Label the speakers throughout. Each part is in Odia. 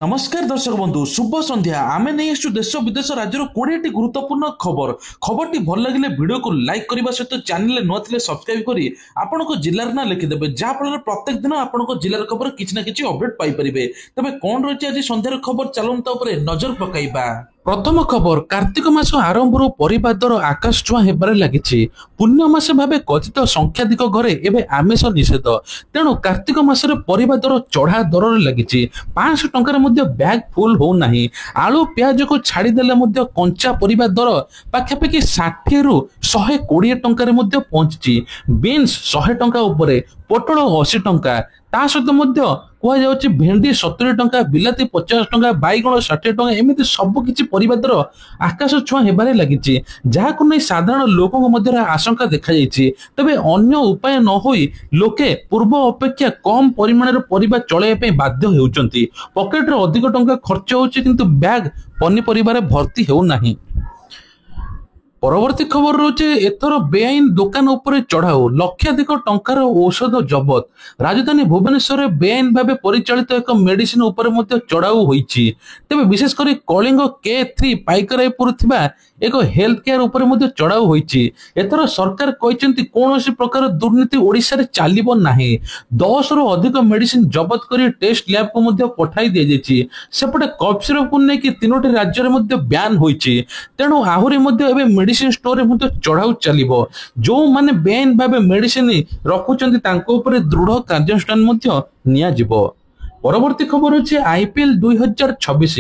Speaker 1: नमस्कार दर्शक बंधु शुभ संध्या आमे नहीं आसु देश विदेश राज्य 20 गुरुत्वपूर्ण खबर खबर भल लगे वीडियो को लाइक करने सहित चैनल नुआ सब्सक्राइब करी आपण जिलार ना लिखिदेवे जहाँफल प्रत्येक दिन आपण जिलार खबर किसी ना कि अपडेट पाइपर तेज कौन रही आज सन्धार खबर चलता नजर पकईबा। प्रथम खबर कार्तिक मास आरंभ परिवा दर आकाश छुआ होबार लगी पुण्य मास भाव कथित संख्याधिक घरे एवं आमिष निषेध तेणु कार्तिक मासरे परिवा दर चढ़ा दर लगी 500 टंकार बैग फुल होना आलू प्याज को छाड़देले कंचा परिवा दर पाखापाखि 60 रु 120 टंकार पहुंची बीन्स 100 टंका उपरे पोटल 80 टंका ता सहित कहुच्छे भेंडी 70 टंका बिलाती 50 टंका बैगण 60 टंका एमती सबकि परिवार आकाश छुआ होबार लगी जहां नहीं साधारण लोकों मध्य आशंका देखा तेज अन्य उपाय न हो लोके पूर्व अपेक्षा कम परिमाण परिवार चलैया बाध्य होउचंती पकेट अधिक टंका खर्च होउची किंतु बैग पनीपरिबार भर्ती होउना। परवर्ती खबर रोचे एथर बेआईन दुकान उपरे चढ़ाऊ लक्षाधिक टंकार औषध जबत राजधानी भुवनेश्वर बेआईन भाव परिचालित एक मेडिसिन उपरे मध्य चढ़ाऊ होईची तेबे विशेषकर कलिंग K3 पाइकरायपुर थिबा एक हेल्थ केयर उपरे मध्य चढ़ाऊ होईची एथर सरकार कहचंती कोनोसी प्रकार दुर्नीति ओडिसा रे चालिबो नाही 10 रु अधिक मेडिसिन जबत करी टेस्ट लैब को मध्य पठाई दिया जायछि सेपटे कफ सिरप को नै कि तीनोटी राज्य रे मध्य बैन होईची तेणु आहुरी मध्य एबे मेडिसिन स्टोर रे चढ़ाऊ चलिबो जो माने बेआईन भाबे मेडिसिन रखुचंती तांको उपरे दृढ़ कार्यानुष्ठान मध्य निया जिवो। परवर्ती खबर होची आईपीएल 2026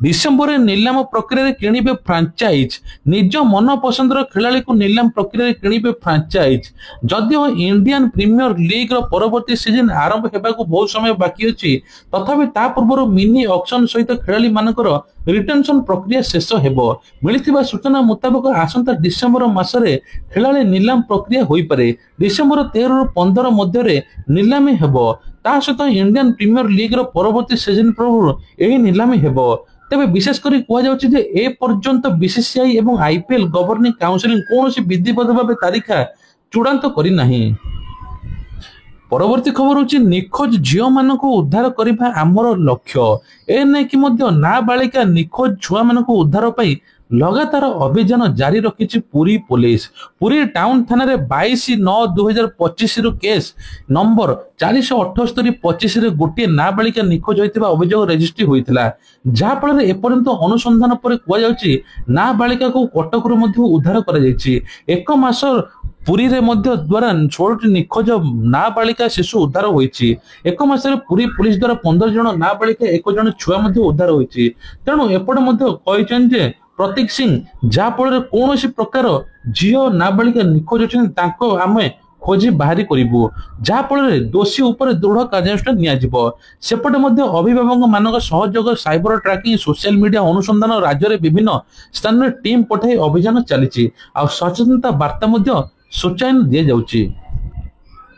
Speaker 1: डिसेंबर नीलाम प्रक्रिया किणिबे फ्रांचाइज निज मन पसंद खेलाड़ी को नीलाम प्रक्रिया किणिबे फ्रांचाइज जदियो इंडियन प्रीमियर लीग रो परवर्ती सीजन आरंभ हेबाकू बहुत समय बाकी अछि तथापि ता पूर्व मिनी ऑक्शन सहित खेलाड़ी मानकर रिटेंशन प्रक्रिया शेष हेबो मिलिथिबा सूचना मुताबिक आसंता डिसेंबर मासरे खेलाड़ी नीलाम प्रक्रिया होई पारे डिसेंबर 13 रु 15 मध्य नीलामी हेबो ता सहित इंडियन प्रीमियर लीग रो परवर्ती सीजन पूर्व एही नीलामी हेबो तेबे विशेष करी कुआ जाउछि जे ए पर्यंत बीसीसीआई एवं आईपीएल गवर्निंग काउंसिल कोनोसी विधिवत भाबे तारीखा चूड़ांत करि नाही। परवर्ती खबर होची निखोज झियो मानक उद्धार करबा आमर लक्ष्य ए नै कि मध्य नाबालिका निखोज छुआ मानक उद्धार पई लगातार अभियान जारी रखिछि पुरी पुलिस पुरी टाउन थाना रे 22/9/2025 रु केस नंबर 478/25 रे गोटे नाबालिका निखोज होइतिबा अभियोग रजिस्ट्री होइतिला जहा फल रे एपर्यंत अनुसंधान पर कुआ जाउछि नाबालिका को कटक रु मध्य उद्धार करा जाइछि एक मास पुरी रे मध्य द्वारा 16 निखोज नाबालिका शिशु उद्धार होइछि एक मास रे पुरी पुलिस द्वारा 15 जन नाबालिका 1 जन छुआ मध्य उद्धार होइछि तेणु एपटे मध्य कहिछन जे प्रतीक सिंह जहा फल कौन प्रकार झील नाबालिका निखोज अच्छा आमे खोजी बाहरी करू जहाँफल दोषी उपर दृढ़ कार्यानुष्ठान नियाजिबो सेपटे मध्य अभिभावक मानक सहयोग साइबर ट्रैकिंग सोशल मीडिया अनुसंधान राज्य में विभिन्न स्थान में टीम पठाई अभियान चली सचेतनता वार्ता मध्य सूचना दि जाउछि।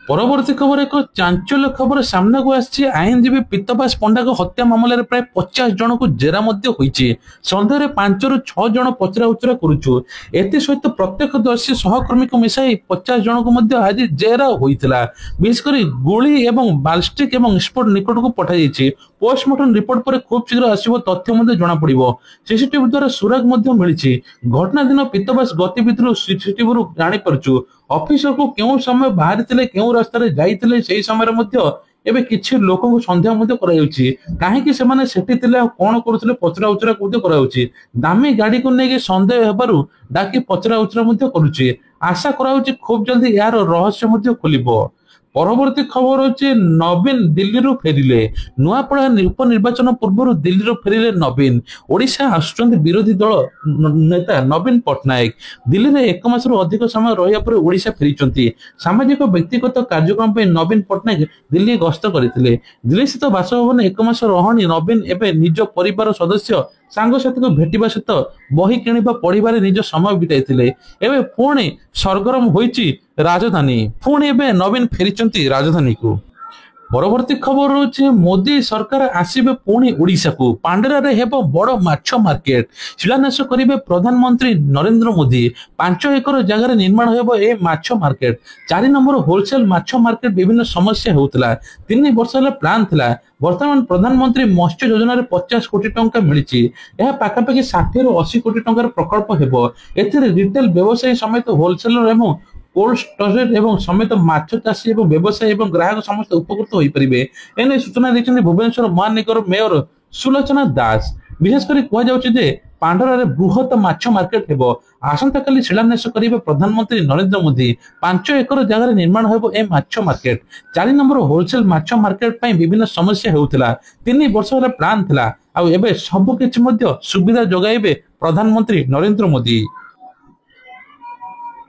Speaker 1: परवर्ती खबर एक चांचल्य खबर सामना को आछि आईनजीवी पीतबास पंडा को हत्या मामला प्राय 50 जन को जेरा मध्य होइछि सन्देह 5 रु 6 जन पचरा उचरा करूछु एते सहित प्रत्यक्षदर्शी सहकर्मी को मिसाई 50 जन को मध्य आज जेरा होइतिला विशेषकर गुली एवं बालिस्टिक एवं स्पोर्ट निकट को पठा जाइछि पोस्टमार्टम रिपोर्ट पर खूब शीघ्र आसीबो तथ्य मध्य जणा पड़िबो सीसीटीवी द्वारा सुराग मध्य मिलिछि घटना दिन पीतबास गतिविधि सीसीटीवी रु जानि परछु ऑफिसर को क्यों समय बाहर थिले क्यों रास्ता रे जाइथिले सेही समय मध्य एबे किछि लोक को संदेह मध्य कराउछि काहे कि से माने सेठी थिले कोन करूथिले पचरा उचरा कोते कराउछि दामी गाड़ी को नेके संदेह हेबारु डाकी पचरा उचरा मध्य करूछि आशा कराउछि खूब जल्दी यार रहस्य मध्य खुलिबो। परवर्ती खबर होची नवीन दिल्ली रु फेरिले नुआपड़ा उपनिर्वाचन पूर्व दिल्ली रु फेरिले नवीन ओडिशा आसुचंती विरोधी दल नेता नवीन पटनायक दिल्ली रे एक मास रु अधिक समय रहिया पर ओडिशा फेरिचंती सामाजिक व्यक्तिगत कार्यक्रम पे नवीन पटनायक दिल्ली गस्त करथिले दिल्ली स्थित बासभवन एक मास रहणी नवीन एबे निज परिवार सदस्य सांगसाथी को भेटिबा सहित बही किणिबा पढ़िबारे निज समय बिताइथिले एबे पुणी सरगरम होईची राजधानी पुणी एबे नवीन फेरिचंती राजधानी को। ପରବର୍ତ୍ତୀ ଖବର ରହୁଛି ମୋଦି ସରକାର ଆସିବେ ପୁଣି ଓଡ଼ିଶାକୁ, ପାଣ୍ଡରାରେ ହେବ ବଡ଼ ମାଛ ମାର୍କେଟ, ଶିଳାନ୍ୟାସ କରିବେ ପ୍ରଧାନମନ୍ତ୍ରୀ ନରେନ୍ଦ୍ର ମୋଦି। 5 ଏକର ଜାଗାରେ ନିର୍ମାଣ ହେବ ଏ ମାଛ ମାର୍କେଟ। 4 ନମ୍ବର ହୋଲସେଲ ମାଛ ମାର୍କେଟ ବିଭିନ୍ନ ସମସ୍ୟା ହେଉଥିଲା, 3 ବର୍ଷ ହେଲା ପ୍ଲାନ୍ ଥିଲା। ବର୍ତ୍ତମାନ ପ୍ରଧାନମନ୍ତ୍ରୀ ମତ୍ସ୍ୟ ଯୋଜନାରେ 50 କୋଟି ଟଙ୍କା ମିଳିଛି। ଏହା ପାଖାପାଖି 60 ରୁ 80 କୋଟି ଟଙ୍କାର ପ୍ରକଳ୍ପ ହେବ। ଏଥିରେ ରିଟେଲ ବ୍ୟବସାୟୀ ସମେତ ହୋଲସେଲର ଏବଂ କୋଲ୍ଡ ଷ୍ଟୋରେଜ ଏବଂ ସମେତ ମାଛ ଚାଷୀ ଏବଂ ବ୍ୟବସାୟୀ ଏବଂ ଗ୍ରାହକ ସମସ୍ତେ ଉପକୃତ ହୋଇପାରିବେ। ଏନେଇ ସୂଚନା ଦେଇଛନ୍ତି ଭୁବନେଶ୍ୱର ମହାନଗର ମେୟର ସୁଲୋଚନା ଦାସ। ବିଶେଷ କରି କୁହାଯାଉଛି ଯେ ପାଣ୍ଡରାରେ ବୃହତ ମାଛ ମାର୍କେଟ ହେବ। ଆସନ୍ତାକାଲି ଶିଳାନ୍ୟାସ କରିବେ ପ୍ରଧାନମନ୍ତ୍ରୀ ନରେନ୍ଦ୍ର ମୋଦି। 5 ଏକର ଜାଗାରେ ନିର୍ମାଣ ହେବ ଏ ମାଛ ମାର୍କେଟ। 4 ନମ୍ବର ହୋଲସେଲ ମାଛ ମାର୍କେଟ ପାଇଁ ବିଭିନ୍ନ ସମସ୍ୟା ହେଉଥିଲା, 3 ବର୍ଷ ହେଲା ପ୍ଲାନ୍ ଥିଲା। ଆଉ ଏବେ ସବୁ କିଛି ମଧ୍ୟ ସୁବିଧା ଯୋଗାଇବେ ପ୍ରଧାନମନ୍ତ୍ରୀ ନରେନ୍ଦ୍ର ମୋଦି।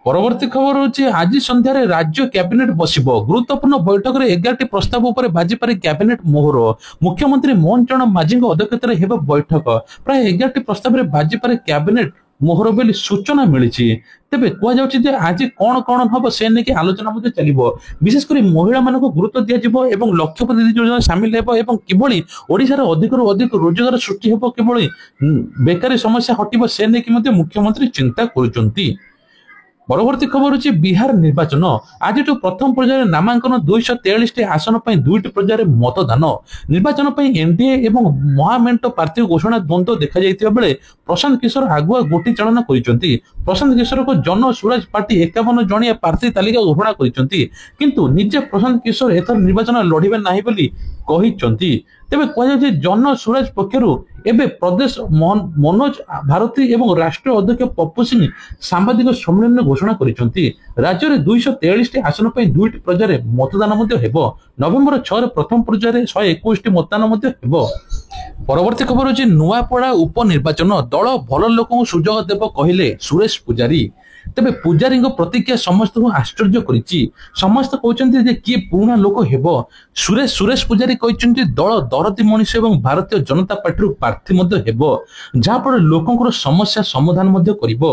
Speaker 1: ପରବର୍ତ୍ତୀ ଖବର ହେଉଛି ଆଜି ସନ୍ଧ୍ୟାରେ ରାଜ୍ୟ କ୍ୟାବିନେଟ ବସିବ। ଗୁରୁତ୍ୱପୂର୍ଣ୍ଣ ବୈଠକରେ 11ଟି ପ୍ରସ୍ତାବ ଉପରେ ବାଜିପାରେ କ୍ୟାବିନେଟ ମୋହର। ମୁଖ୍ୟମନ୍ତ୍ରୀ ମୋହନ ଚରଣ ମାଝୀଙ୍କ ଅଧ୍ୟକ୍ଷତାରେ ହେବ ବୈଠକ। ପ୍ରାୟ 11ଟି ପ୍ରସ୍ତାବରେ ବାଜିପାରେ କ୍ୟାବିନେଟ ମୋହର ବୋଲି ସୂଚନା ମିଳିଛି। ତେବେ କୁହାଯାଉଛି ଯେ ଆଜି କଣ କଣ ହବ ସେ ନେଇକି ଆଲୋଚନା ମଧ୍ୟ ଚାଲିବ। ବିଶେଷ କରି ମହିଳାମାନଙ୍କୁ ଗୁରୁତ୍ୱ ଦିଆଯିବ ଏବଂ ଲକ୍ଷପତି ଯୋଜନା ସାମିଲ ହେବ ଏବଂ କିଭଳି ଓଡ଼ିଶାର ଅଧିକରୁ ଅଧିକ ରୋଜଗାର ସୃଷ୍ଟି ହେବ, କିଭଳି ବେକାରୀ ସମସ୍ୟା ହଟିବ ସେ ନେଇକି ମଧ୍ୟ ମୁଖ୍ୟମନ୍ତ୍ରୀ ଚିନ୍ତା କରୁଛନ୍ତି। ପରବର୍ତ୍ତୀ ଖବର ହେଉଛି ବିହାର ନିର୍ବାଚନ। ଆଜିଠୁ ପ୍ରଥମ ପର୍ଯ୍ୟାୟରେ ନାମାଙ୍କନ, 243ଟି ଆସନ ପାଇଁ 2ଟି ପର୍ଯ୍ୟାୟରେ ମତଦାନ। ନିର୍ବାଚନ ପାଇଁ ଏନଡିଏ ଏବଂ ମହାମେଣ୍ଟ ପ୍ରାର୍ଥୀ ଘୋଷଣା ଦ୍ୱନ୍ଦ୍ୱ ଦେଖାଯାଇଥିବା ବେଳେ ପ୍ରଶାନ୍ତ କିଶୋର ଆଗୁଆ ଗୋଟି ଚାଳନା କରିଛନ୍ତି। ପ୍ରଶାନ୍ତ କିଶୋରଙ୍କ ଜନ ସୁରାଜ ପାର୍ଟି 51 ଜଣିଆ ପ୍ରାର୍ଥୀ ତାଲିକା ଘୋଷଣା କରିଛନ୍ତି, କିନ୍ତୁ ନିଜେ ପ୍ରଶାନ୍ତ କିଶୋର ଏଥର ନିର୍ବାଚନ ଲଢିବେ ନାହିଁ ବୋଲି କହିଛନ୍ତି। ତେବେ କୁହାଯାଉଛି ଜନ ସୁରାଜ ପକ୍ଷରୁ ଏବେ ପ୍ରଦେଶ ମନୋଜ ଭାରତୀ ଏବଂ ରାଷ୍ଟ୍ରୀୟ ଅଧ୍ୟକ୍ଷ ପପୁ ସିଂ ସାମ୍ବାଦିକ ସମ୍ମିଳନୀରେ ଘୋଷଣା କରିଛନ୍ତି। ରାଜ୍ୟରେ 243ଟି ଆସନ ପାଇଁ 2ଟି ପର୍ଯ୍ୟାୟରେ ମତଦାନ ମଧ୍ୟ ହେବ। ନଭେମ୍ବର 6ରେ ପ୍ରଥମ ପର୍ଯ୍ୟାୟରେ 121ଟି ମତଦାନ ମଧ୍ୟ ହେବ। ପରବର୍ତ୍ତୀ ଖବର ହେଉଛି ନୂଆପଡ଼ା ଉପନିର୍ବାଚନ, ଦଳ ଭଲ ଲୋକଙ୍କୁ ସୁଯୋଗ ଦେବ କହିଲେ ସୁରେଶ ପୂଜାରୀ। ତେବେ ପୂଜାରୀଙ୍କ ପ୍ରତିକ୍ରିୟା ସମସ୍ତଙ୍କୁ ଆଶ୍ଚର୍ଯ୍ୟ କରିଛି। ସମସ୍ତେ କହୁଛନ୍ତି ଯେ କିଏ ପୁରୁଣା ଲୋକ ହେବ। ସୁରେଶ ପୂଜାରୀ କହିଛନ୍ତି ଦଳ ଦରଦୀ ମଣିଷ ଏବଂ ଭାରତୀୟ ଜନତା ପାର୍ଟିରୁ ପ୍ରାର୍ଥୀ ମଧ୍ୟ ହେବ, ଯାହାଫଳରେ ଲୋକଙ୍କର ସମସ୍ୟା ସମାଧାନ ମଧ୍ୟ କରିବ।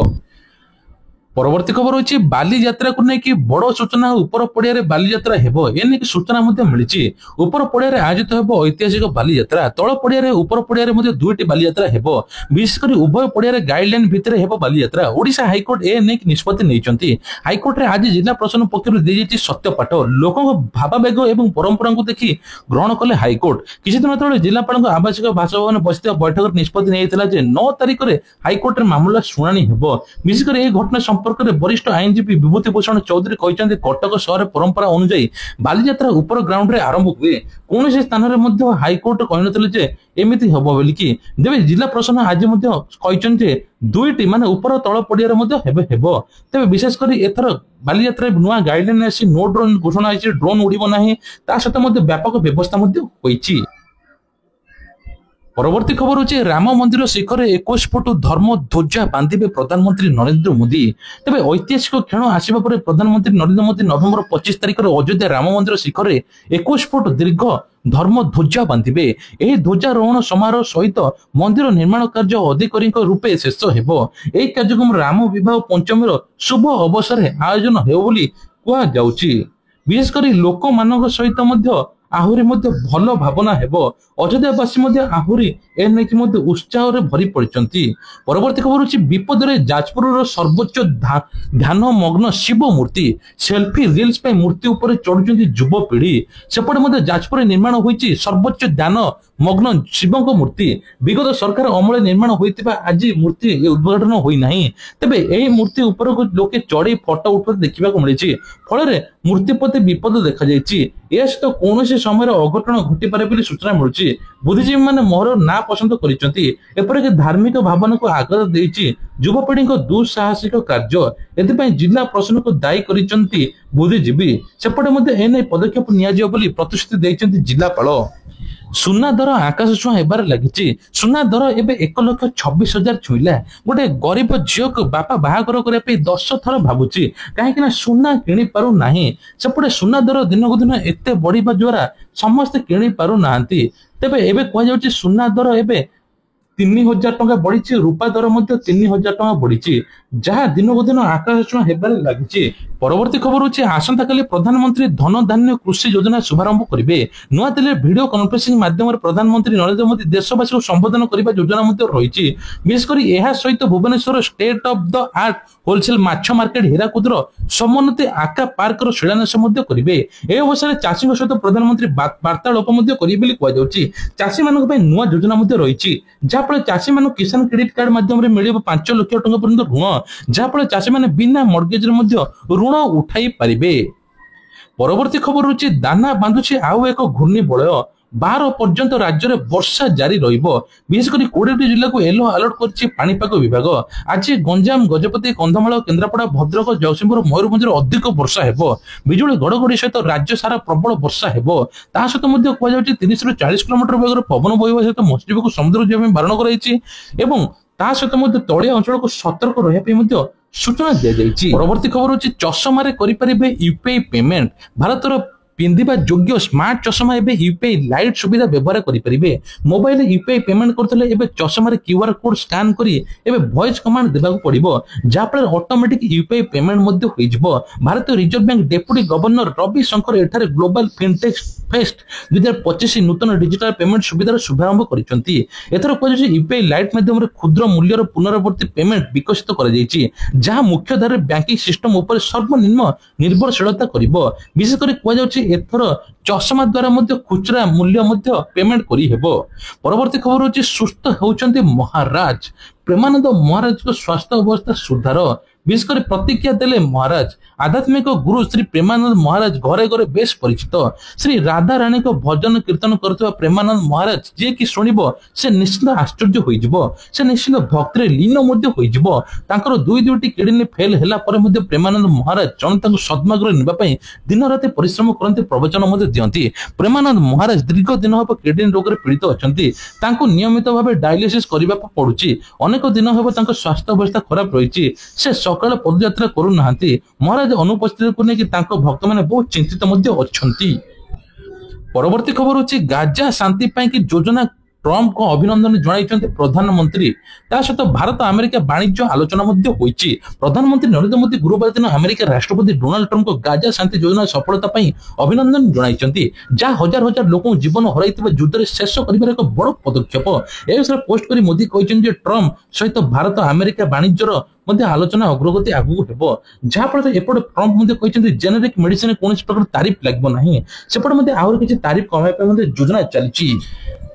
Speaker 1: ପରବର୍ତ୍ତୀ ଖବର ହେଉଛି ବାଲିଯାତ୍ରାକୁ ନେଇକି ବଡ ସୂଚନା। ଉପର ପଡିଆରେ ବାଲିଯାତ୍ରା ହେବ, ଏନେଇକି ସୂଚନା ମଧ୍ୟ ମିଳିଛି। ଉପର ପଡିଆରେ ଆୟୋଜିତ ହେବ ଐତିହାସିକ ବାଲିଯାତ୍ରା। ତଳ ପଡିଆରେ ଉପର ପଡିଆରେ ମଧ୍ୟ 2ଟି ବାଲିଯାତ୍ରା ହେବ। ବିଶେଷ କରି ଉଭୟ ପଡିଆରେ ଗାଇଡଲାଇନ ଭିତରେ ହେବ ବାଲିଯାତ୍ରା। ଓଡ଼ିଶା ହାଇକୋର୍ଟ ଏ ନେଇକି ନିଷ୍ପତ୍ତି ନେଇଛନ୍ତି। ହାଇକୋର୍ଟରେ ଆଜି ଜିଲ୍ଲା ପ୍ରଶାସନ ପକ୍ଷରୁ ଦିଆଯାଇଛି ସତ୍ୟପାଠ। ଲୋକଙ୍କ ଭାବାବେଗ ଏବଂ ପରମ୍ପରାକୁ ଦେଖି ଗ୍ରହଣ କଲେ ହାଇକୋର୍ଟ। କିଛି ଦିନ ତଳେ ଜିଲ୍ଲାପାଳଙ୍କ ଆବାସିକ ବାସଭବନରେ ବସିଥିବା ବୈଠକରେ ନିଷ୍ପତ୍ତି ନେଇଥିଲା ଯେ 9 ତାରିଖରେ ହାଇକୋର୍ଟରେ ମାମଲା ଶୁଣାଣି ହେବ। ବିଶେଷ କରି ଏହି ଘଟଣା ସମ୍ପର୍କରେ ବରିଷ୍ଠ ଆଇନଜୀବୀ ବିଭୂତି ଭୂଷଣ ଚୌଧୁରୀ କହିଛନ୍ତି କଟକ ସହର ପରମ୍ପରା ଅନୁଯାୟୀ ବାଲିଯାତ୍ରା ଉପର ଗ୍ରାଉଣ୍ଡରେ ଆରମ୍ଭ ହୁଏ। କୌଣସି ସ୍ଥାନରେ ମଧ୍ୟ ହାଇକୋର୍ଟ କହିନଥିଲେ ଯେ ଏମିତି ହେବ ବୋଲିକି। ତେବେ ଜିଲ୍ଲା ପ୍ରଶାସନ ଆଜି ମଧ୍ୟ କହିଛନ୍ତି ଯେ 2ଟି ମାନେ ଉପର ତଳ ପଡିଆରେ ମଧ୍ୟ ହେବ। ତେବେ ବିଶେଷ କରି ଏଥର ବାଲିଯାତ୍ରାରେ ନୂଆ ଗାଇଡଲାଇନ ଆସି ନୋ ଡ୍ରୋନ ଘୋଷଣା ହେଇଛି, ଡ୍ରୋନ ଉଡିବ ନାହିଁ। ତା ସହିତ ମଧ୍ୟ ବ୍ୟାପକ ବ୍ୟବସ୍ଥା ମଧ୍ୟ ହୋଇଛି। ପରବର୍ତ୍ତୀ ଖବର ହେଉଛି ରାମ ମନ୍ଦିର ଶିଖରରେ 21 ଫୁଟ ଧର୍ମ ଧ୍ୱଜା ବାନ୍ଧିବେ ପ୍ରଧାନମନ୍ତ୍ରୀ ନରେନ୍ଦ୍ର ମୋଦି। ତେବେ ଐତିହାସିକ କ୍ଷଣ ଆସିବା ପରେ ପ୍ରଧାନମନ୍ତ୍ରୀ ନରେନ୍ଦ୍ର ମୋଦି ନଭେମ୍ବର 25 ତାରିଖରେ ଅଯୋଧ୍ୟା ରାମ ମନ୍ଦିର ଶିଖରରେ 21 ଫୁଟ ଦୀର୍ଘ ଧର୍ମ ଧ୍ୱଜା ବାନ୍ଧିବେ। ଏହି ଧ୍ୱଜାରୋହଣ ସମାରୋହ ସହିତ ମନ୍ଦିର ନିର୍ମାଣ କାର୍ଯ୍ୟ ଅଧିକାରୀଙ୍କ ରୂପେ ଶେଷ ହେବ। ଏହି କାର୍ଯ୍ୟକ୍ରମ ରାମ ବିବାହ ପଞ୍ଚମୀର ଶୁଭ ଅବସରରେ ଆୟୋଜନ ହେବ ବୋଲି କୁହାଯାଉଛି। ବିଶେଷ କରି ଲୋକମାନଙ୍କ ସହିତ ମଧ୍ୟ ଆହୁରି ମଧ୍ୟ ଭଲ ଭାବନା ହେବ। ଅଯୋଧ୍ୟାବାସୀ ମଧ୍ୟ ଆହୁରି ଏ ନେଇକି ମଧ୍ୟ ଉତ୍ସାହରେ ଭରି ପଡିଛନ୍ତି। ପରବର୍ତ୍ତୀ ଖବର ହେଉଛି ବିପଦରେ ଯାଜପୁରର ସର୍ବୋଚ୍ଚ ଧ୍ୟାନ ମଗ୍ନ ଶିବ ମୂର୍ତ୍ତି। ସେଲ୍ଫି ରିଲ୍ସ ପାଇଁ ମୂର୍ତ୍ତି ଉପରେ ଚଢୁଛନ୍ତି ଯୁବପିଢି। ସେପଟେ ମଧ୍ୟ ଯାଜପୁରରେ ନିର୍ମାଣ ହୋଇଛି ସର୍ବୋଚ୍ଚ ଧ୍ୟାନ ମଗ୍ନ ଶିବଙ୍କ ମୂର୍ତ୍ତି। ବିଗତ ସରକାର ଅମଳରେ ନିର୍ମାଣ ହୋଇଥିବା ଆଜି ମୂର୍ତ୍ତି ଉଦ୍ଘାଟନ ହୋଇନାହିଁ। ତେବେ ଏହି ମୂର୍ତ୍ତି ଉପରକୁ ଲୋକେ ଚଢି ଫଟୋ ଉଠୁଥିବା ଦେଖିବାକୁ ମିଳିଛି। ଫଳରେ ମୂର୍ତ୍ତି ପ୍ରତି ବିପଦ ଦେଖାଯାଇଛି। ଏହା ସହିତ କୌଣସି ସମୟରେ ଅଘଟଣ ଘଟିପାରେ ବୋଲି ସୂଚନା ମିଳୁଛି। ବୁଦ୍ଧିଜୀବୀ ମାନେ ମୋହର ନାଁ ପସନ୍ଦ କରିଛନ୍ତି। ଏପରିକି ଧାର୍ମିକ ଭାବନାକୁ ଆଘାତ ଦେଇଛି ଯୁବପିଢିଙ୍କ ଦୁଃସାହସିକ କାର୍ଯ୍ୟ। ଏଥିପାଇଁ ଜିଲ୍ଲା ପ୍ରଶାସନକୁ ଦାୟୀ କରିଛନ୍ତି ବୁଦ୍ଧିଜୀବୀ। ସେପଟେ ମଧ୍ୟ ଏନେଇ ପଦକ୍ଷେପ ନିଆଯିବ ବୋଲି ପ୍ରତିଶ୍ରୁତି ଦେଇଛନ୍ତି ଜିଲ୍ଲାପାଳ। ସୁନା ଦର ଆକାଶ ଛୁଆଁ ହେବାରେ ଲାଗିଛି। ସୁନା ଦର ଏବେ 1,26,000 ଛୁଇଁଲା। ଗୋଟେ ଗରିବ ଝିଅକୁ ବାପା ବାହାଘର କରିବା ପାଇଁ 10 ଥର ଭାବୁଛି, କାହିଁକି ନା ସୁନା କିଣି ପାରୁନାହିଁ। ସେପଟେ ସୁନା ଦର ଦିନକୁ ଦିନ ଏତେ ବଢିବା ଦ୍ୱାରା ସମସ୍ତେ କିଣି ପାରୁନାହାନ୍ତି। ତେବେ ଏବେ କୁହାଯାଉଛି ସୁନା ଦର ଏବେ 3000 ଟଙ୍କା ବଢିଛି। ରୂପା ଦର ମଧ୍ୟ 3000 ଟଙ୍କା ବଢିଛି, ଯାହା ଦିନକୁ ଦିନ ଆକାଶ ଛୁଆଁ ହେବାରେ ଲାଗିଛି। ପରବର୍ତ୍ତୀ ଖବର ହେଉଛି ଆସନ୍ତାକାଲି ପ୍ରଧାନମନ୍ତ୍ରୀ ଧନ ଧାନ୍ୟ କୃଷି ଯୋଜନା ଶୁଭାରମ୍ଭ କରିବେ। ନୂଆଦିଲ୍ଲୀରେ ଭିଡିଓ କନଫରେନ୍ସିଂ ମାଧ୍ୟମରେ ପ୍ରଧାନମନ୍ତ୍ରୀ ନରେନ୍ଦ୍ର ମୋଦି ଦେଶବାସୀଙ୍କୁ ସମ୍ବୋଧନ କରିବା ଯୋଜନା ମଧ୍ୟ ରହିଛି। ବିଶେଷ କରି ଏହା ସହିତ Bhubaneswar state of the art wholesale ମାଛ ମାର୍କେଟ ହୀରାକୁଦର ସମୋନ୍ନତି ଆକା ପାର୍କର ଶିଳାନ୍ୟାସ ମଧ୍ୟ କରିବେ। ଏହି ଅବସରରେ ଚାଷୀଙ୍କ ସହିତ ପ୍ରଧାନମନ୍ତ୍ରୀ ବାର୍ତ୍ତାଳାପ ମଧ୍ୟ କରିବେ ବୋଲି କୁହାଯାଉଛି। ଚାଷୀମାନଙ୍କ ପାଇଁ ନୂଆ ଯୋଜନା ମଧ୍ୟ ରହିଛି, ଯାହାଫଳରେ ଚାଷୀମାନଙ୍କୁ କିଷାନ କ୍ରେଡିଟ୍ କାର୍ଡ ମାଧ୍ୟମରେ ମିଳିବ 5 ଲକ୍ଷ ଟଙ୍କା ପର୍ଯ୍ୟନ୍ତ ଋଣ, ଯାହାଫଳରେ ଚାଷୀମାନେ ବିନା ମର୍ଗେଜରେ ମଧ୍ୟ ଋଣ ଉଠାଇ ପାରିବେ। ପରବର୍ତ୍ତୀ ଖବର ହେଉଛି ଦାନା ବାନ୍ଧୁଛି ଆଉ ଏକ ଘୂର୍ଣ୍ଣିବଳୟ। 12 ପର୍ଯ୍ୟନ୍ତ ରାଜ୍ୟରେ ବର୍ଷା ଜାରି ରହିବ। ବିଶେଷ କରି 20ଟି ଜିଲ୍ଲାକୁ ୟେଲୋ ଆଲର୍ଟ କରିଛି ପାଣିପାଗ ବିଭାଗ। ଆଜି ଗଞ୍ଜାମ, ଗଜପତି, କନ୍ଧମାଳ, କେନ୍ଦ୍ରାପଡ଼ା, ଭଦ୍ରକ, ଜଗତସିଂହପୁର, ମୟୂରଭଞ୍ଜରେ ଅଧିକ ବର୍ଷା ହେବ। ବିଜୁଳି ଘଡଘଡି ସହିତ ରାଜ୍ୟ ସାରା ପ୍ରବଳ ବର୍ଷା ହେବ। ତା ସହିତ ମଧ୍ୟ କୁହାଯାଉଛି 30 ରୁ 40 କିଲୋମିଟର ବେଗରେ ପବନ ବହିବା ସହିତ ମତ୍ସ୍ୟଜୀବୀଙ୍କୁ ସମୁଦ୍ରକୁ ଯିବା ପାଇଁ ବାରଣ କରାଯାଇଛି ଏବଂ ତା ସହିତ ମଧ୍ୟ ତଳିଆ ଅଞ୍ଚଳକୁ ସତର୍କ ରହିବା ପାଇଁ ମଧ୍ୟ ସୂଚନା ଦିଆଯାଇଛି। ପରବର୍ତ୍ତୀ ଖବର ହେଉଛି ଚଷମାରେ କରିପାରିବେ ୟୁପିଆଇ ପେମେଣ୍ଟ। ଭାରତର ପିନ୍ଧିବା ଯୋଗ୍ୟ ସ୍ମାର୍ଟ ଚଷମା ଏବେ ୟୁପିଆଇ ଲାଇଟ୍ ସୁବିଧା ବ୍ୟବହାର କରିପାରିବେ। ମୋବାଇଲରେ ୟୁପିଆଇ ପେମେଣ୍ଟ କରୁଥିଲେ ଏବେ ଚଷମାରେ କ୍ୟୁଆର କୋଡ ସ୍କାନ କରି ଏବେ ଭଏସ କମାଣ୍ଡ ଦେବାକୁ ପଡିବ, ଯାହାଫଳରେ ଅଟୋମେଟିକ ୟୁପିଆଇ ପେମେଣ୍ଟ ମଧ୍ୟ ହୋଇଯିବ। ଭାରତୀୟ reserve bank deputy governor Ravi Shankar ଏଠାରେ ଗ୍ଲୋବାଲ ଫିନଟେକ୍ ଫେଷ୍ଟ 2025 ନୂତନ ଡିଜିଟାଲ ପେମେଣ୍ଟ ସୁବିଧାର ଶୁଭାରମ୍ଭ କରିଛନ୍ତି। ଏଥର କୁହାଯାଉଛି ୟୁପିଆଇ ଲାଇଟ୍ ମାଧ୍ୟମରେ କ୍ଷୁଦ୍ର ମୂଲ୍ୟର ପୁନରାବର୍ତ୍ତୀ ପେମେଣ୍ଟ ବିକଶିତ କରାଯାଇଛି, ଯାହା ମୁଖ୍ୟ ଧାରାରେ ବ୍ୟାଙ୍କିଂ ସିଷ୍ଟମ ଉପରେ ସର୍ବନିମ୍ନ ନିର୍ଭରଶୀଳତା କରିବ। ବିଶେଷ କରି କୁହାଯାଉଛି ଏଥର ଚଷମା ଦ୍ୱାରା ମଧ୍ୟ ଖୁଚୁରା ମୂଲ୍ୟ ମଧ୍ୟ ପେମେଣ୍ଟ କରିହେବ। ପରବର୍ତ୍ତୀ ଖବର ହେଉଛି ସୁସ୍ଥ ହେଉଛନ୍ତି ମହାରାଜ। ପ୍ରେମାନନ୍ଦ ମହାରାଜଙ୍କ ସ୍ୱାସ୍ଥ୍ୟ ଅବସ୍ଥା ସୁଧାର। ବିଶେଷ କରି ପ୍ରତିକ୍ରିୟା ଦେଲେ ମହାରାଜ। ଆଧ୍ୟାତ୍ମିକ ଗୁରୁ ଶ୍ରୀ ପ୍ରେମାନନ୍ଦ ମହାରାଜ ଘରେ ଘରେ ବେଶ ପରିଚିତ। ଶ୍ରୀ ରାଧା ରାଣୀଙ୍କ ଭଜନ କୀର୍ତ୍ତନ କରୁଥିବା ପ୍ରେମାନନ୍ଦ ମହାରାଜ ଯିଏକି ଶୁଣିବ ସେ ନିଶ୍ଚିତ ଆଶ୍ଚର୍ଯ୍ୟ ହୋଇଯିବ, ସେ ନିଶ୍ଚିତ ଭକ୍ତିରେ ଲୀନ ମଧ୍ୟ ହୋଇଯିବ। ତାଙ୍କର ଦୁଇଟି କିଡନୀ ଫେଲ ହେଲା ପରେ ମଧ୍ୟ ପ୍ରେମାନନ୍ଦ ମହାରାଜ ଜନତାଙ୍କୁ ସଦ୍ମାର୍ଗରେ ନେବା ପାଇଁ ଦିନ ରାତି ପରିଶ୍ରମ କରନ୍ତି, ପ୍ରବଚନ ମଧ୍ୟ ଦିଅନ୍ତି। ପ୍ରେମାନନ୍ଦ ମହାରାଜ ଦୀର୍ଘ ଦିନ ହେବ କିଡନୀ ରୋଗରେ ପୀଡ଼ିତ ଅଛନ୍ତି। ତାଙ୍କୁ ନିୟମିତ ଭାବେ ଡାୟାଲିସିସ୍ କରିବାକୁ ପଡୁଛି। ଅନେକ ଦିନ ହେବ ତାଙ୍କ ସ୍ୱାସ୍ଥ୍ୟ ଅବସ୍ଥା ଖରାପ ରହିଛି। ସେ ସକାଳେ ପଦଯାତ୍ରା କରୁନାହାନ୍ତି। ମହାରାଜ ଅନୁପସ୍ଥିତିକୁ ନେଇକି ତାଙ୍କ ଭକ୍ତମାନେ ବହୁତ ଚିନ୍ତିତ ମଧ୍ୟ ଅଛନ୍ତି। ପରବର୍ତ୍ତୀ ଖବର ହେଉଛି ଗାଜା ଶାନ୍ତି ପାଇଁ କି ଯୋଜନା ଟ୍ରମ୍ପଙ୍କୁ ଅଭିନନ୍ଦନ ଜଣାଇଛନ୍ତି ପ୍ରଧାନମନ୍ତ୍ରୀ। ତା ସହିତ ଭାରତ ଆମେରିକା ବାଣିଜ୍ୟ ଆଲୋଚନା ମଧ୍ୟ ହୋଇଛି। ପ୍ରଧାନମନ୍ତ୍ରୀ ନରେନ୍ଦ୍ର ମୋଦି ଗୁରୁବାର ଦିନ ଆମେରିକା ରାଷ୍ଟ୍ରପତି ଡୋନାଲ୍ଡ ଟ୍ରମ୍ପଙ୍କ ଗାଜା ଶାନ୍ତି ଯୋଜନା ସଫଳତା ପାଇଁ ଅଭିନନ୍ଦନ ଜଣାଇଛନ୍ତି, ଯାହା ହଜାର ହଜାର ଲୋକଙ୍କୁ ଜୀବନ ହରାଇଥିବା ଯୁଦ୍ଧରେ ଶେଷ କରିବାର ଏକ ବଡ଼ ପଦକ୍ଷେପ। ଏ ବିଷୟରେ ପୋଷ୍ଟ କରି ମୋଦି କହିଛନ୍ତି ଯେ ଟ୍ରମ୍ପ ସହିତ ଭାରତ ଆମେରିକା ବାଣିଜ୍ୟର ମଧ୍ୟ ଆଲୋଚନା ଅଗ୍ରଗତି ଆଗକୁ ହେବ। ଯାହାଫଳରେ ଏପଟେ ଟ୍ରମ୍ପ ମଧ୍ୟ କହିଛନ୍ତି ଜେନେରିକ ମେଡିସିନରେ କୌଣସି ପ୍ରକାର ତାରିଫ ଲାଗିବ ନାହିଁ। ସେପଟେ ମଧ୍ୟ ଆହୁରି କିଛି ତାରିଫ କମାଇବା ପାଇଁ ମଧ୍ୟ ଯୋଜନା ଚାଲିଛି।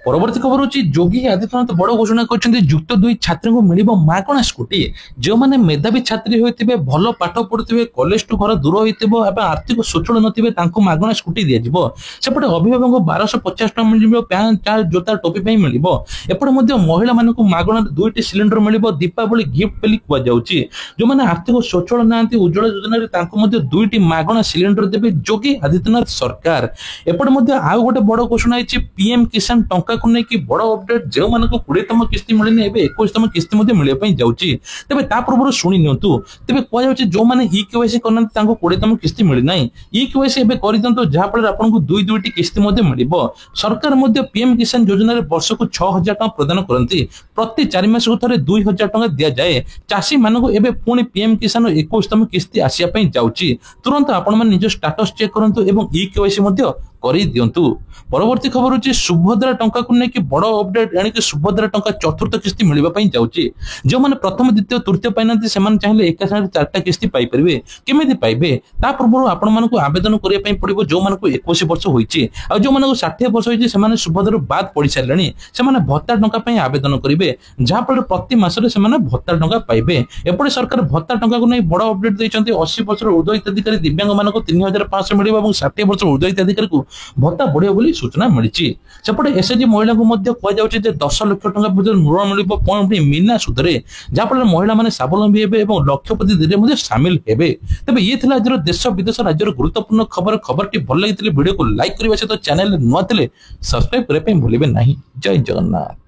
Speaker 1: ପରବର୍ତ୍ତୀ ଖବର ହେଉଛି ଯୋଗୀ ଆଦିତ୍ୟନାଥ ବଡ଼ ଘୋଷଣା କରିଛନ୍ତି ଯୁକ୍ତ 2 ଛାତ୍ରୀଙ୍କୁ ମିଳିବ ମାଗଣା ସ୍କୁଟି। ଯେଉଁମାନେ ମେଧାବୀ ଛାତ୍ରୀ ହୋଇଥିବେ, ଭଲ ପାଠ ପଢୁଥିବେ, କଲେଜଠୁ ଘର ଦୂର ହୋଇଥିବ ଏବଂ ଆର୍ଥିକ ସ୍ୱଚ୍ଛଳ ନଥିବେ, ତାଙ୍କୁ ମାଗଣା ସ୍କୁଟି ଦିଆଯିବ। ସେପଟେ ଅଭିଭାବକଙ୍କୁ 1250 ଟଙ୍କା ମିଳିବ, ପ୍ୟାଣ୍ଟ ସାର୍ଟ ଜୋତା ଟୋପି ପାଇଁ ମିଳିବ। ଏପଟେ ମଧ୍ୟ ମହିଳାମାନଙ୍କୁ ମାଗଣାରେ 2ଟି ସିଲିଣ୍ଡର ମିଳିବ, ଦୀପାବଳି ଗିଫ୍ଟ ବୋଲି କୁହାଯାଉଛି। ଯେଉଁମାନେ ଆର୍ଥିକ ସ୍ୱଚ୍ଛଳ ନାହାନ୍ତି, ଉଜ୍ଜ୍ୱଳ ଯୋଜନାରେ ତାଙ୍କୁ ମଧ୍ୟ 2ଟି ମାଗଣା ସିଲିଣ୍ଡର ଦେବେ ଯୋଗୀ ଆଦିତ୍ୟନାଥ ସରକାର। ଏପଟେ ମଧ୍ୟ ଆଉ ଗୋଟେ ବଡ଼ ଘୋଷଣା ହେଇଛି ପିଏମ କିଷାନ ଟଙ୍କା ନେଇକି ବଡ଼ ଅପଡେଟ। ଯେଉଁମାନଙ୍କୁ 20ତମ କିସ୍ତି ମିଳିନି ଏବେ 21ତମ କିସ୍ତି ମଧ୍ୟ ମିଳିବା ପାଇଁ ଯାଉଛି। ତେବେ ତା ପୂର୍ବରୁ ଶୁଣି ନିଅନ୍ତୁ। ତେବେ କୁହାଯାଉଛି ଯେଉଁମାନେ ଇକେୱାଇସି କରିନାହାନ୍ତି ତାଙ୍କୁ 20ତମ କିସ୍ତି ମିଳିନାହିଁ। ଇକେୱାଇସି ଏବେ କରିଦିଅନ୍ତୁ, ଯାହାଫଳରେ ଆପଣଙ୍କୁ ଦୁଇଟି କିସ୍ତି ମଧ୍ୟ ମିଳିବ। ସରକାର ମଧ୍ୟ ପିଏମ କିଷାନ ଯୋଜନାରେ ବର୍ଷକୁ 6000 ଟଙ୍କା ପ୍ରଦାନ କରନ୍ତି। ପ୍ରତି 4 ମାସକୁ ଥରେ 2000 ଟଙ୍କା ଦିଆଯାଏ। ଚାଷୀମାନଙ୍କୁ ଏବେ ପୁଣି ପିଏମ କିଷାନ 21ତମ କିସ୍ତି ଆସିବା ପାଇଁ ଯାଉଛି। ତୁରନ୍ତ ଆପଣମାନେ ନିଜ ଷ୍ଟାଟସ ଚେକ୍ କରନ୍ତୁ ଏବଂ ଇକେୱାଇସି ମଧ୍ୟ କରିଦିଅନ୍ତୁ। ପରବର୍ତ୍ତୀ ଖବର ହେଉଛି ସୁଭଦ୍ରା ଟଙ୍କାକୁ ନେଇକି ବଡ଼ ଅପଡେଟ। ଏଣିକି ସୁଭଦ୍ରା ଟଙ୍କା 4ଥ କିସ୍ତି ମିଳିବା ପାଇଁ ଯାଉଛି। ଯେଉଁମାନେ ପ୍ରଥମ, ଦ୍ୱିତୀୟ, ତୃତୀୟ ପାଇନାହାନ୍ତି ସେମାନେ ଚାହିଁଲେ ଏକା ସାଙ୍ଗରେ 4ଟା କିସ୍ତି ପାଇପାରିବେ। କେମିତି ପାଇବେ? ତା ପୂର୍ବରୁ ଆପଣମାନଙ୍କୁ ଆବେଦନ କରିବା ପାଇଁ ପଡ଼ିବ ଯେଉଁମାନଙ୍କୁ 21 ବର୍ଷ ହୋଇଛି। ଆଉ ଯେଉଁମାନଙ୍କୁ 60 ବର୍ଷ ହୋଇଛି ସେମାନେ ସୁଭଦ୍ରାରୁ ବାଦ ପଡ଼ିସାରିଲେଣି। ସେମାନେ ଭତ୍ତା ଟଙ୍କା ପାଇଁ ଆବେଦନ କରିବେ, ଯାହାଫଳରେ ପ୍ରତି ମାସରେ ସେମାନେ ଭତ୍ତା ଟଙ୍କା ପାଇବେ। ଏପଟେ ସରକାର ଭତ୍ତା ଟଙ୍କାକୁ ନେଇ ବଡ଼ ଅପଡେଟ ଦେଇଛନ୍ତି। 80 ବର୍ଷର ଉର୍ଦ୍ଧ୍ୱ ହିତାଧିକାରୀ ଦିବ୍ୟାଙ୍ଗମାନଙ୍କୁ 3500 ମିଳିବ ଏବଂ 60 ବର୍ଷର ଉର୍ଦ୍ଧ୍ୱ ହିତାଧିକାରୀକୁ ଭତ୍ତା ବଢ଼ିବ ବୋଲି ସୂଚନା ମିଳିଛି। ସେପଟେ ଏସଏଚଜି ମହିଳାଙ୍କୁ ମଧ୍ୟ କୁହାଯାଉଛି ଯେ 10 ଲକ୍ଷ ଟଙ୍କା ପର୍ଯ୍ୟନ୍ତ ଋଣ ମିଳିବ ପୁଣି ବିନା ସୁଧରେ, ଯାହାଫଳରେ ମହିଳାମାନେ ସ୍ୱାବଲମ୍ବୀ ହେବେ ଏବଂ ଲକ୍ଷପତି ଧୀରେ ମଧ୍ୟ ସାମିଲ ହେବେ। ତେବେ ଇଏ ଥିଲା ଆଜିର ଦେଶ ବିଦେଶ ରାଜ୍ୟର ଗୁରୁତ୍ୱପୂର୍ଣ୍ଣ ଖବରଟି ଭଲ ଲାଗିଥିଲେ ଭିଡ଼ିଓକୁ ଲାଇକ୍ କରିବା ସହିତ ଚ୍ୟାନେଲରେ ନୂଆ ଥିଲେ ସବସ୍କ୍ରାଇବ କରିବା ପାଇଁ ଭୁଲିବେ ନାହିଁ। ଜୟ ଜଗନ୍ନାଥ।